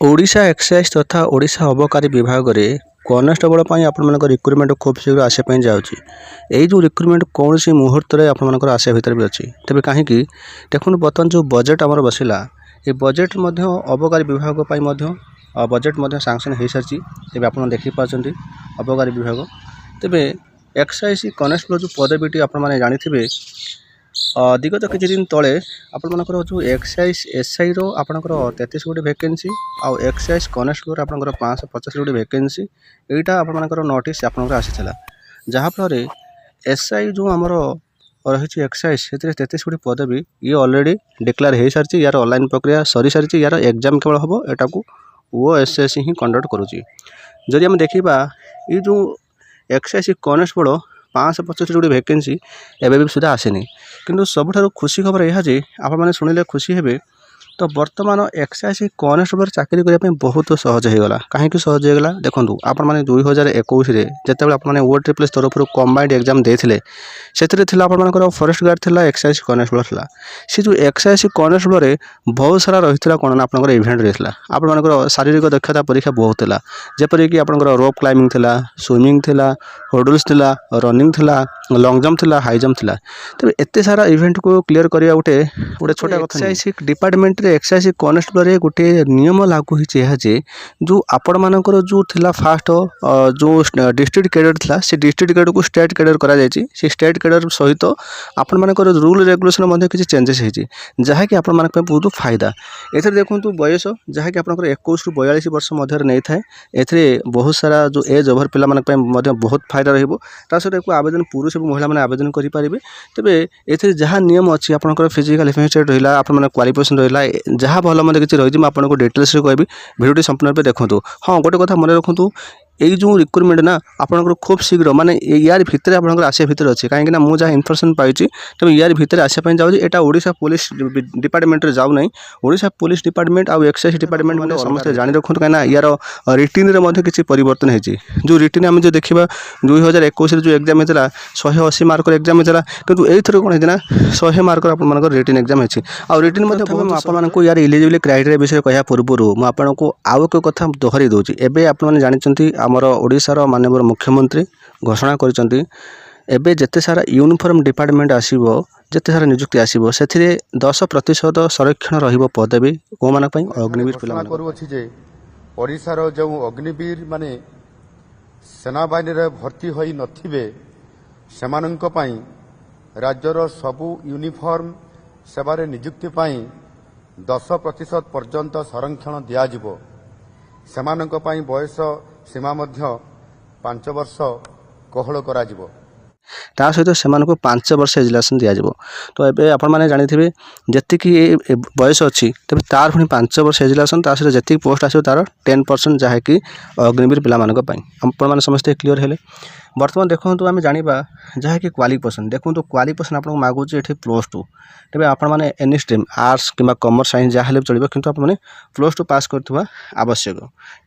Odisha excise तथा ओडिशा अबकारी विभाग में कनेस्टेबल आप रिक्रुटमेंट खूब शीघ्र आसापी जाऊँगी। यही जो रिक्रुटमेंट कौन सी मुहूर्त में आसिया भितर भी अच्छी तेज कहीं देखो बर्तमान जो बजेट आमर बसला ये बजेट अबकारी विभाग बजेट सांसन हो सारी तेज आप देखिपार अबकारी विभाग तेज एक्साइज कनेस्टेबल जो पदवीटी आपने जानी विगत किसी दिन तले आपर जो एक्साइज एसआई आपंकर 33 गोटी वैकेंसी आउ एक्साइज कनेस्टेबल आपंकर 550 गोटी वैकेंसी यहाँ आपर नोटिस आपंकर आसी जहाँफल एसआई जो आमर रही एक्साइज से 33 गोटी पदवी ये ऑलरेडी डिक्लेयर हो सारी यार ऑनलाइन प्रक्रिया सरी सारी यार एग्जाम केवल हम एटा को ओएसएस ही कंडक्ट करुँची। जदि आम देखा ये जो एक्साइज कनेस्टेबल 550 गोटी वैकेंसी एवं सुधा आसेनी किंतु सबुठ खुशी खबर यह जे आप मैंने शुणिले खुशी हेबे तो वर्तमान एक्साइज कनेस्टेबल चाकरी करने बहुत सहज होगला कहीं सहज होगला देखो आप 2021 जिते आपने OAAS तरफ कंबाइंड एग्जाम देते से फॉरेस्ट गार्ड थी एक्साइज कनेस्टेबल था सी जो एक्साइज कनेस्टेबल बहुत सारा रही कौन आप इवेंट रही आप शारीरिक दक्षता परीक्षा बहुत है जपरिक आप रोप क्लाइंबिंग थी स्विमिंग थी हर्डल्स थी रनिंग थी लंग जंप थी हाई जंप थी तेज एत सारा इवेंट को क्लीयर करा गोटे छोटा एक्साइज डिपार्टमेंट एक्साइज कनेस्टेबल गोटे नियम लागू होजे जो आपण मानकर जो थिला फास्ट जो डिस्ट्रिक्ट कैडर था से डिस्ट्रिक्ट कैडर को स्टेट कैडर करा जायछि से स्टेट कैडर सहित आपण मानकर रूल रेगुलेशन किसी चेंजेस होती जहाँकि आपण मान बहुत फायदा एथे देखो बयस जहाँकि आप 21 ରୁ 42 वर्ष मध्य नहीं थाए एथे बहुत सारा जो एज ओवर पिला बहुत फायदा रहिबो सहित आवेदन पुरुष और महिला आवेदन करेंगे तेरे ए जहाँ नियम अच्छी आपंकर फिजिकल एफिशिएंट रहा आप क्वालिफिकेशन रहा जहाँ भल मत किसी रही आपको डिटेल्स कहबी भिडियो संपूर्ण रूप देखूँ। हाँ गोटे कथा मन रखु यही जो रिक्रुटमेंट ना आपंकर खूब शीघ्र माने यार भितर आप आसिया भितर अच्छे कहीं मुझे इनफर्मेशन पाई तेज यार भितर आसापी जाऊँगी यहाँ ओडिशा पुलिस डिपार्टमेंट जाऊ ना ओडिशा पुलिस डिपार्टमेंट आउ एक्साइज डिपार्टमेंट मैंने समस्त जानी रखुँ कहीं यार रिटिन में किसी परिवर्तन होती जो रिटिन आम जो देखा 2021 जो एग्जाम होता 180 मार्क एग्जाम होता कि एथर कौन होता 100 मार्क आप रिटिन एग्जाम होती आ रिटिन आपको यार इलिजिबल क्राइटेरिया विषय कह पूर्व मुझे आउ एक कथा दोहरी दूसरी एवं आपने जानते आमर ओडिशार माननीय मुख्यमंत्री घोषणा करिसेंती एबे जेते सारा यूनिफॉर्म डिपार्टमेंट आसीबो जेते सारा नियुक्ति आसीबो सेथिरे 10% संरक्षण रहिबो पदवी को मानक पई अग्निवीर पिला करू अछि जे ओडिशार जो अग्निवीर माने सेना बाहिनी रे भर्ती होई नथिबे सेमानंक पई राज्यर सबु यूनिफॉर्म सेवारे नियुक्ति पई 10% पर्यंत संरक्षण दिया जिवो सेमानंक पई बयस सीमा मध्य 5 वर्ष कोहल करा जिवो ता सहित से 5 वर्ष एजुकेशन दिज्व तो ये आपने जानी जी बयस अच्छी तेज तार पुणी 5 वर्ष एजुकेशन ता सहित जी पोस्ट आसो तार 10% जहाँकि अग्निवीर पाई आपने समस्ते क्लीयर हेले। बर्तमान देखो आम जाना जहाँकि क्वालिफिकेशन देखो क्वालिफिकेशन आपको मागुचे ये +2 तेज आपने एनी स्ट्रीम आर्ट्स कि कॉमर्स साइंस जहाँ चलो कि आपने +2 पास करवा आवश्यक।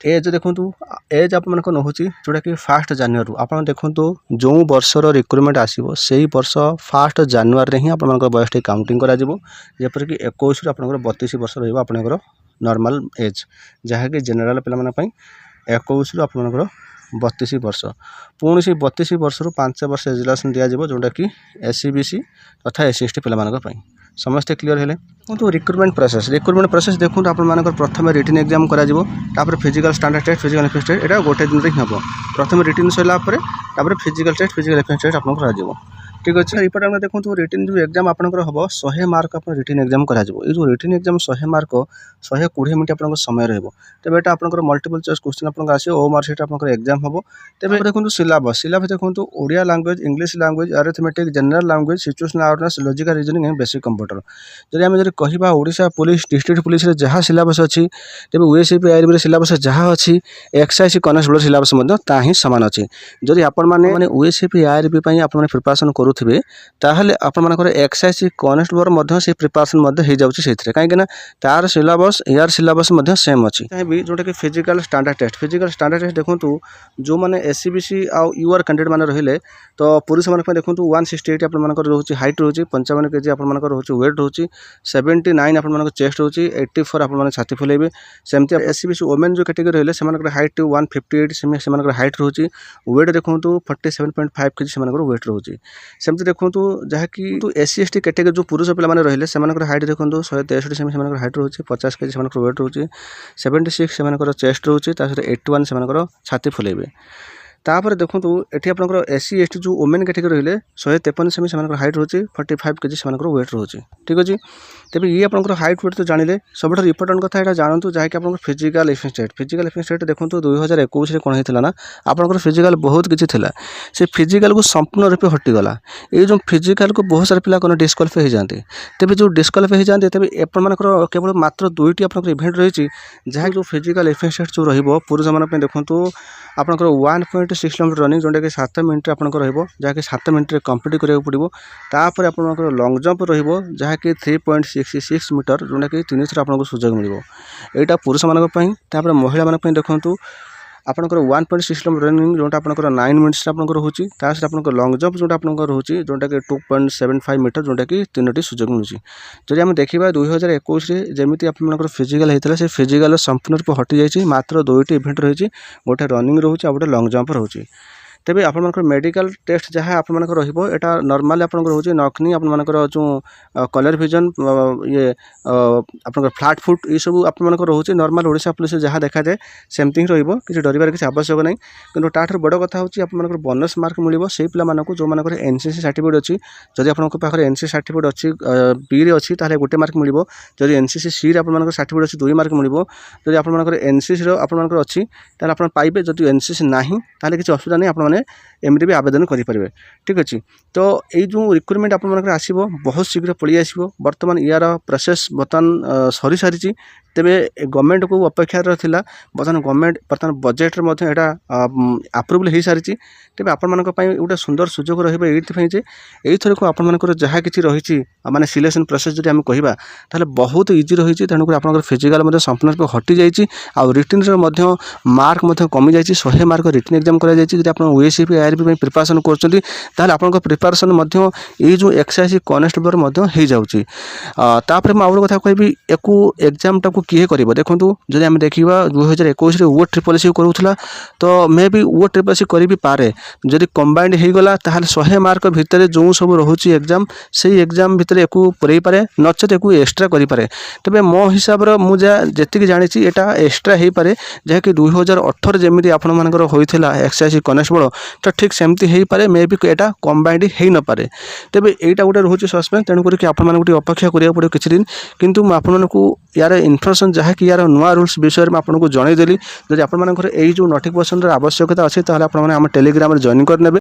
एज देखो एज आप नौ जोटा कि 1 जनवरी आप देखो जो वर्षर रिक्रुटमेंट आसो से वर्ष 1 जनवरी ही आप बयस काउंटिंग करपरिक 21 रू आप 32 वर्ष रहा नॉर्मल एज जहाँकि जेनेल पे 21 रू आप 32 वर्ष पुणी से 32 वर्ष रू 5 वर्ष एजुकेशन दिज्व जोटा कि SC/BC तथा SC/ST पे समस्ते क्लीयर हेले। तो रिक्रुटमेंट प्रोसेस देखो आप प्रथम रिटिन एग्जाम कर physical standard test physical efficiency test यहाँ गोटे दिन ही हम प्रथम रिटिन सरला physical test physical efficiency test आपको ठीक अच्छे रिपोर्ट में देखो रिटिन जो एग्जाम आपंकर हम 100 मार्क आप रिटिन एग्जाम कर जो रिटिन एग्जाम 100 मार्क 120 मिनट आप समय रहा तेज यहाँ आप मल्टीपल चॉइस क्वेश्चन आप आसो ओ मार्क आप एग्जाम हम तेज देखो सिलेबस देखो Odia language English language arithmetic general language situational awareness logical reasoning basic computer जब आम जब कह ओडिशा पुलिस डिस्ट्रिक्ट पुलिस जहाँ सिलेबस अच्छी तेज OACP सिलेबस जहाँ अच्छी एक्साइज कनेस्टेबल सिलेबस ही सामान अच्छी जदि आपने OACP आप प्रिपरेशन करूँ କରୁଥିବେ ତାହେଲେ ଆପଣମାନଙ୍କର ଏକ୍ସାଇଜ୍ କନେଷ୍ଟବଳ ମଧ୍ୟ ସେ ପ୍ରିପାରେସନ୍ ମଧ୍ୟ ହେଇଯାଉଛି ସେଇଥିରେ, କାହିଁକିନା ତାର ସିଲାବସ୍ ୟାର ସିଲାବସ୍ ମଧ୍ୟ ସେମ୍ ଅଛି। ଚାହିଁବି ଯେଉଁଟାକି physical standard test. Physical standard test ଦେଖନ୍ତୁ, ଯେଉଁମାନେ SCBC ଆଉ UR କ୍ୟାଣ୍ଡିଡେଟ୍ ମାନେ ରହିଲେ, ତ ପୁରୁଷମାନଙ୍କ ପାଇଁ ଦେଖନ୍ତୁ 168 ଆପଣମାନଙ୍କର ରହୁଛି ହାଇଟ୍ ରହୁଛି, 55 kg ଆପଣମାନଙ୍କର ରହୁଛି ୱେଟ୍ ରହୁଛି, 79 ଆପଣମାନଙ୍କ ଚେଷ୍ଟ ରହୁଛି, 84 ଆପଣମାନେ ଛାତି ଫୁଲେଇବେ। ସେମିତି SCBC ଓମେନ୍ ଯେଉଁ କ୍ୟାଟେଗୋରୀ ରହିଲେ ସେମାନଙ୍କର ହାଇଟ୍ 158 ସେମାନଙ୍କର ହାଇଟ୍ ରହୁଛି, ୱେଟ୍ ଦେଖନ୍ତୁ 47.5 kg ସେମାନଙ୍କର ୱେଟ୍ ରହୁଛି। ସେମିତି ଦେଖନ୍ତୁ ଯାହାକି SC/ST କ୍ୟାଟେଗୋରୀ ଯେଉଁ ପୁରୁଷ ପିଲାମାନେ ରହିଲେ ସେମାନଙ୍କର ହାଇଟ୍ ଦେଖନ୍ତୁ 163 ସେମାନଙ୍କର ହାଇଟ୍ ରହୁଛି, 50 kg ସେମାନଙ୍କର ୱେଟ୍ ରହୁଛି, 76 ସେମାନଙ୍କର ଚେଷ୍ଟ ରହୁଛି, ତା ସହିତ 81 ସେମାନଙ୍କର ଛାତି ଫୁଲେଇବେ। ତାପରେ ଦେଖନ୍ତୁ ଏଠି ଆପଣଙ୍କର SC/ST ଯେଉଁ ଓମେନ୍ କ୍ୟାଟେଗୋରୀ ରହିଲେ 153 ସେମାନଙ୍କର ହାଇଟ୍ ରହୁଛି, 45 kg ସେମାନଙ୍କର ୱେଟ୍ ରହୁଛି। ଠିକ୍ ଅଛି, ତେବେ ଇଏ ଆପଣଙ୍କର ହାଇଟ୍ ୱେଟ୍ ତ ଜାଣିଲେ। ସବୁଠାରୁ ଇମ୍ପୋର୍ଟାଣ୍ଟ କଥା ଏଇଟା ଜାଣନ୍ତୁ ଯାହାକି ଆପଣଙ୍କର physical efficiency test. Physical efficiency test ଦେଖନ୍ତୁ 2021ରେ କ'ଣ ହେଇଥିଲା ନା, ଆପଣଙ୍କର ଫିଜିକାଲ୍ ବହୁତ କିଛି ଥିଲା, ସେ ଫିଜିକାଲକୁ ସମ୍ପୂର୍ଣ୍ଣ ରୂପେ ହଟିଗଲା। ଏଇ ଯେଉଁ ଫିଜିକାଲକୁ ବହୁତ ସାରା ପିଲା କ'ଣ ଡିସ୍କ୍ୱାଲିଫାଏ ହେଇଯାଆନ୍ତି। ତେବେ ଯେଉଁ ଡିସ୍କ୍ୱାଲିଫାଏ ହେଇଯାଆନ୍ତି, ତେବେ ଆପଣମାନଙ୍କର କେବଳ ମାତ୍ର 2ଟି ଆପଣଙ୍କର ଇଭେଣ୍ଟ ରହିଛି, ଯାହା ଯେଉଁ ଫିଜିକାଲ୍ ଏଫିସିଏନ୍ସି ଟେଷ୍ଟ ଯେଉଁ ରହିବ ପୁରୁଷମାନଙ୍କ ପାଇଁ ଦେଖନ୍ତୁ ଆପଣଙ୍କର 1.6 କିଲୋମିଟର ରନିଂ ଯେଉଁଟାକି 7 ମିନିଟ୍ରେ ଆପଣଙ୍କର ରହିବ, ଯାହାକି 7 ମିନିଟ୍ରେ କମ୍ପ୍ଲିଟ୍ କରିବାକୁ ପଡ଼ିବ। ତାପରେ ଆପଣଙ୍କର ଲଙ୍ଗ୍ ଜମ୍ପ ରହିବ ଯାହାକି 3.66 ମିଟର, ଯେଉଁଟାକି 3 ଥର ଆପଣଙ୍କୁ ସୁଯୋଗ ମିଳିବ। ଏଇଟା ପୁରୁଷମାନଙ୍କ ପାଇଁ। ତାପରେ ମହିଳାମାନଙ୍କ ପାଇଁ ଦେଖନ୍ତୁ ଆପଣଙ୍କର 1.6 କିଲୋମିଟର ରନିଂ ଯେଉଁଟା ଆପଣଙ୍କର 9 ମିନିଟ୍ସରେ ଆପଣଙ୍କର ରହୁଛି, ତା ସହିତ ଆପଣଙ୍କର ଲଙ୍ଗ୍ ଜମ୍ପ ଯେଉଁଟା ଆପଣଙ୍କର ରହୁଛି ଯେଉଁଟାକି 2.75 ମିଟର, ଯେଉଁଟାକି 3ଟି ସୁଯୋଗ ମିଳୁଛି। ଯଦି ଆମେ ଦେଖିବା 2021ରେ ଯେମିତି ଆପଣଙ୍କର ଫିଜିକାଲ୍ ହେଇଥିଲା, ସେ ଫିଜିକାଲ୍ ସମ୍ପୂର୍ଣ୍ଣ ରୂପେ ହଟିଯାଇଛି। ମାତ୍ର 2ଟି ଇଭେଣ୍ଟ ରହିଛି, ଗୋଟେ ରନିଂ ରହୁଛି ଆଉ ଗୋଟେ ଲଙ୍ଗ୍ ଜମ୍ପ ରହୁଛି। ତେବେ ଆପଣଙ୍କର ମେଡ଼ିକାଲ ଟେଷ୍ଟ ଯାହା ଆପଣମାନଙ୍କର ରହିବ, ଏଇଟା ନର୍ମାଲି ଆପଣଙ୍କର ରହୁଛି ନକ୍ନି, ଆପଣମାନଙ୍କର ଯେଉଁ କଲର୍ ଭିଜନ୍, ଆପଣଙ୍କର ଫ୍ଲାଟ୍ ଫୁଟ୍, ଏଇସବୁ ଆପଣମାନଙ୍କର ରହୁଛି। ନର୍ମାଲ ଓଡ଼ିଶା ପୁଲିସରେ ଯାହା ଦେଖାଯାଏ ସେମିତି ହିଁ ରହିବ, କିଛି ଡରିବାର କିଛି ଆବଶ୍ୟକ ନାହିଁ। କିନ୍ତୁ ତାଠାରୁ ବଡ଼ କଥା ହେଉଛି ଆପଣମାନଙ୍କର ବୋନସ୍ ମାର୍କ ମିଳିବ ସେଇ ପିଲାମାନଙ୍କୁ ଯେଉଁମାନଙ୍କର NCC ସାର୍ଟିଫିକେଟ୍ ଅଛି। ଯଦି ଆପଣଙ୍କ ପାଖରେ NCC ସାର୍ଟିଫିକେଟ୍ ଅଛି, Bରେ ଅଛି, ତାହେଲେ 1 ମାର୍କ ମିଳିବ। ଯଦି NCC Cରେ ଆପଣମାନଙ୍କର ସାର୍ଟିଫିକେଟ୍ ଅଛି 2 ମାର୍କ ମିଳିବ। ଯଦି ଆପଣମାନଙ୍କର NCCର ଆପଣମାନଙ୍କର ଅଛି ତାହେଲେ ଆପଣ ପାଇବେ। ଯଦି NCC ନାହିଁ ତାହେଲେ କିଛି ଅସୁବିଧା ନାହିଁ, ଆପଣମାନେ ଏମିତି ବି ଆବେଦନ କରିପାରିବେ। ଠିକ୍ ଅଛି, ତ ଏଇ ଯେଉଁ ରିକ୍ରୁଟମେଣ୍ଟ ଆପଣମାନଙ୍କର ଆସିବ ବହୁତ ଶୀଘ୍ର ପଳେଇ ଆସିବ। ବର୍ତ୍ତମାନ ୟାର ପ୍ରୋସେସ୍ ସରିସାରିଛି। ତେବେ ଗଭର୍ଣ୍ଣମେଣ୍ଟକୁ ଅପେକ୍ଷାର ଥିଲା, ବର୍ତ୍ତମାନ ବଜେଟ୍ରେ ମଧ୍ୟ ଏଇଟା ଆପ୍ରୁଭଲ୍ ହୋଇସାରିଛି। ତେବେ ଆପଣମାନଙ୍କ ପାଇଁ ଗୋଟେ ସୁନ୍ଦର ସୁଯୋଗ ରହିବ ଏଇଥିପାଇଁ ଯେ ଏଇଥରକୁ ଆପଣମାନଙ୍କର ଯାହା କିଛି ରହିଛି ମାନେ ସିଲେକ୍ସନ୍ ପ୍ରୋସେସ୍ ଯଦି ଆମେ କହିବା ତାହେଲେ ବହୁତ ଇଜି ରହିଛି। ତେଣୁକରି ଆପଣଙ୍କର ଫିଜିକାଲ୍ ମଧ୍ୟ ସମ୍ପୂର୍ଣ୍ଣ ରୂପେ ହଟିଯାଇଛି, ଆଉ ରିଟିନ୍ର ମଧ୍ୟ ମାର୍କ ମଧ୍ୟ କମିଯାଇଛି। 100 ମାର୍କ ରିଟିନ୍ ଏକ୍ଜାମ୍ କରାଯାଇଛି। ଯଦି ଆପଣ OACP ARP ପାଇଁ ପ୍ରିପାରେସନ୍ କରୁଛନ୍ତି ତାହେଲେ ଆପଣଙ୍କ ପ୍ରିପାରେସନ୍ ମଧ୍ୟ ଏଇ ଯେଉଁ ଏକ୍ସାଇଜ୍ କନେଷ୍ଟବଳ ମଧ୍ୟ ହେଇଯାଉଛି। ତାପରେ ମୁଁ ଆଉ ଗୋଟେ କଥା କହିବି, ୟାକୁ ଏକ୍ଜାମ୍ଟାକୁ କିଏ କରିବ? ଦେଖନ୍ତୁ ଯଦି ଆମେ ଦେଖିବା 2021ରେ OSSC କରୁଥିଲା, ତ ମେ ବି OSSC କରିବି ପାରେ। ଯଦି କମ୍ବାଇଣ୍ଡ ହେଇଗଲା ତାହେଲେ 100 ମାର୍କ ଭିତରେ ଯେଉଁ ସବୁ ରହୁଛି ଏକ୍ଜାମ୍, ସେଇ ଏକ୍ଜାମ୍ ଭିତରେ ୟାକୁ ପୁରେଇ ପାରେ, ନଚେତ୍ ୟାକୁ ଏକ୍ସଟ୍ରା କରିପାରେ। ତେବେ ମୋ ହିସାବରେ ମୁଁ ଯେତିକି ଜାଣିଛି ଏଇଟା ଏକ୍ସଟ୍ରା ହେଇପାରେ, ଯାହାକି 2018 ଯେମିତି ଆପଣମାନଙ୍କର ହୋଇଥିଲା ଏକ୍ସାଇଜ୍ କନେଷ୍ଟବଳ, ତ ଠିକ୍ ସେମିତି ହେଇପାରେ। ମେ ବି ଏଇଟା କମ୍ବାଇଣ୍ଡ ହେଇନପାରେ। ତେବେ ଏଇଟା ଗୋଟେ ରହୁଛି ସସ୍ପେନ୍ସ, ତେଣୁକରି ଆପଣମାନଙ୍କୁ ଟିକେ ଅପେକ୍ଷା କରିବାକୁ ପଡ଼ିବ କିଛି ଦିନ। କିନ୍ତୁ ମୁଁ ଆପଣମାନଙ୍କୁ ୟାର ଇନଫର୍ମେସନ୍ ଯାହାକି ୟାର ନୂଆ ରୁଲ୍ସ ବିଷୟରେ ମୁଁ ଆପଣଙ୍କୁ ଜଣାଇଦେଲି। ଯଦି ଆପଣମାନଙ୍କର ଏଇ ଯେଉଁ ନୋଟିଫିକେସନ୍ର ଆବଶ୍ୟକତା ଅଛି ତାହେଲେ ଆପଣମାନେ ଆମ ଟେଲିଗ୍ରାମରେ ଜଏନ୍ କରିନେବେ।